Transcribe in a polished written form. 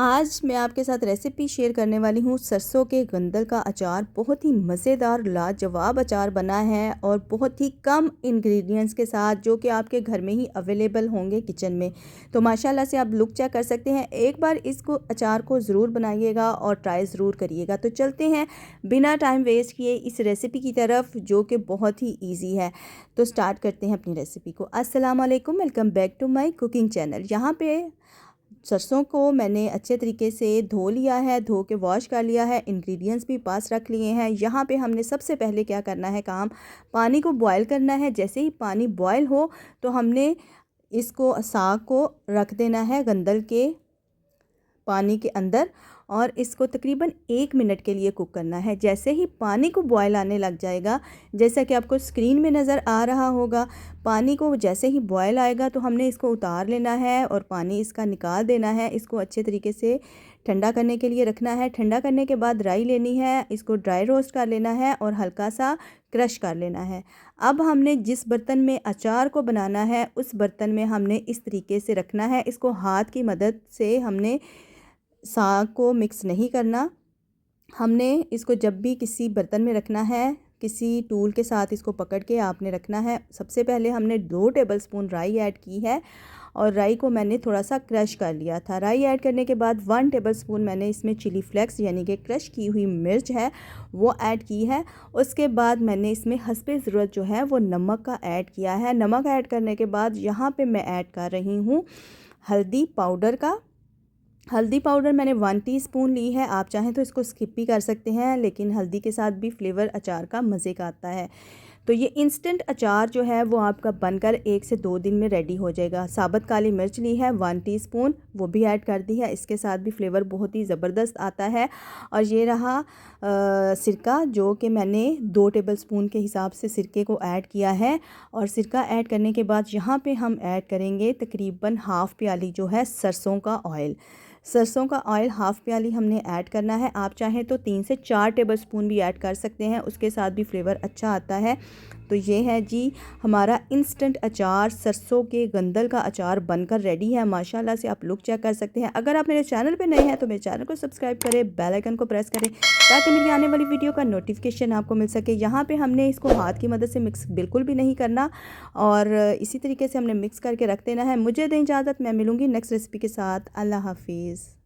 आज मैं आपके साथ रेसिपी शेयर करने वाली हूँ। सरसों के गंदल का अचार बहुत ही मज़ेदार लाजवाब अचार बना है और बहुत ही कम इंग्रेडिएंट्स के साथ, जो कि आपके घर में ही अवेलेबल होंगे किचन में। तो माशाल्लाह से आप लुक चेक कर सकते हैं। एक बार इसको अचार को ज़रूर बनाइएगा और ट्राई ज़रूर करिएगा। तो चलते हैं बिना टाइम वेस्ट किए इस रेसिपी की तरफ, जो कि बहुत ही ईजी है। तो स्टार्ट करते हैं अपनी रेसिपी को। अस्सलाम वालेकुम, welcome back to my cooking channel. यहाँ पे सरसों को मैंने अच्छे तरीके से धो लिया है, धो के वॉश कर लिया है, इंग्रेडिएंट्स भी पास रख लिए हैं। यहाँ पे हमने सबसे पहले क्या करना है काम, पानी को बॉयल करना है। जैसे ही पानी बॉयल हो तो हमने इसको साग को रख देना है गंदल के पानी के अंदर और इसको तकरीबन 1 मिनट के लिए कुक करना है। जैसे ही पानी को बॉयल आने लग जाएगा, जैसा कि आपको स्क्रीन में नज़र आ रहा होगा, पानी को जैसे ही बॉयल आएगा तो हमने इसको उतार लेना है और पानी इसका निकाल देना है। इसको अच्छे तरीके से ठंडा करने के लिए रखना है। ठंडा करने के बाद राई लेनी है, इसको ड्राई रोस्ट कर लेना है और हल्का सा क्रश कर लेना है। अब हमने जिस बर्तन में अचार को बनाना है उस बर्तन में हमने इस तरीके से रखना है। इसको हाथ की मदद से हमने साग को मिक्स नहीं करना। हमने इसको जब भी किसी बर्तन में रखना है, किसी टूल के साथ इसको पकड़ के आपने रखना है। सबसे पहले हमने 2 टेबलस्पून राई ऐड की है और राई को मैंने थोड़ा सा क्रश कर लिया था। राई ऐड करने के बाद 1 टेबलस्पून मैंने इसमें चिली फ्लेक्स यानी कि क्रश की हुई मिर्च है वो ऐड की है। उसके बाद मैंने इसमें हस्बे ज़रूरत जो है वो नमक का ऐड किया है। नमक ऐड करने के बाद यहाँ पे मैं ऐड कर रही हूँ हल्दी पाउडर का। हल्दी पाउडर मैंने 1 टीस्पून ली है। आप चाहें तो इसको स्किप भी कर सकते हैं, लेकिन हल्दी के साथ भी फ्लेवर अचार का मज़े का आता है। तो ये इंस्टेंट अचार जो है वो आपका बनकर 1 से 2 दिन में रेडी हो जाएगा। साबुत काली मिर्च ली है 1 टीस्पून, वो भी ऐड कर दी है। इसके साथ भी फ्लेवर बहुत ही ज़बरदस्त आता है। और ये रहा सिरका, जो कि मैंने 2 टेबलस्पून के हिसाब से सिरके को ऐड किया है। और सिरका ऐड करने के बाद यहाँ पे हम ऐड करेंगे तकरीबन हाफ़ प्याली जो है सरसों का ऑयल। सरसों का ऑयल हाफ़ प्याली हमने ऐड करना है। आप चाहें तो 3 से 4 टेबलस्पून भी ऐड कर सकते हैं, उसके साथ भी फ्लेवर अच्छा आता है। तो ये है जी हमारा इंस्टेंट अचार, सरसों के गंदल का अचार बनकर रेडी है। माशाल्लाह से आप लुक चेक कर सकते हैं। अगर आप मेरे चैनल पे नए हैं तो मेरे चैनल को सब्सक्राइब करें, बेल आइकन को प्रेस करें ताकि मेरी आने वाली वीडियो का नोटिफिकेशन आपको मिल सके। यहाँ पे हमने इसको हाथ की मदद से मिक्स बिल्कुल भी नहीं करना और इसी तरीके से हमने मिक्स करके रख देना है। मुझे दें इजाज़त, मैं मिलूँगी नेक्स्ट रेसिपी के साथ। अल्लाह हाफिज़।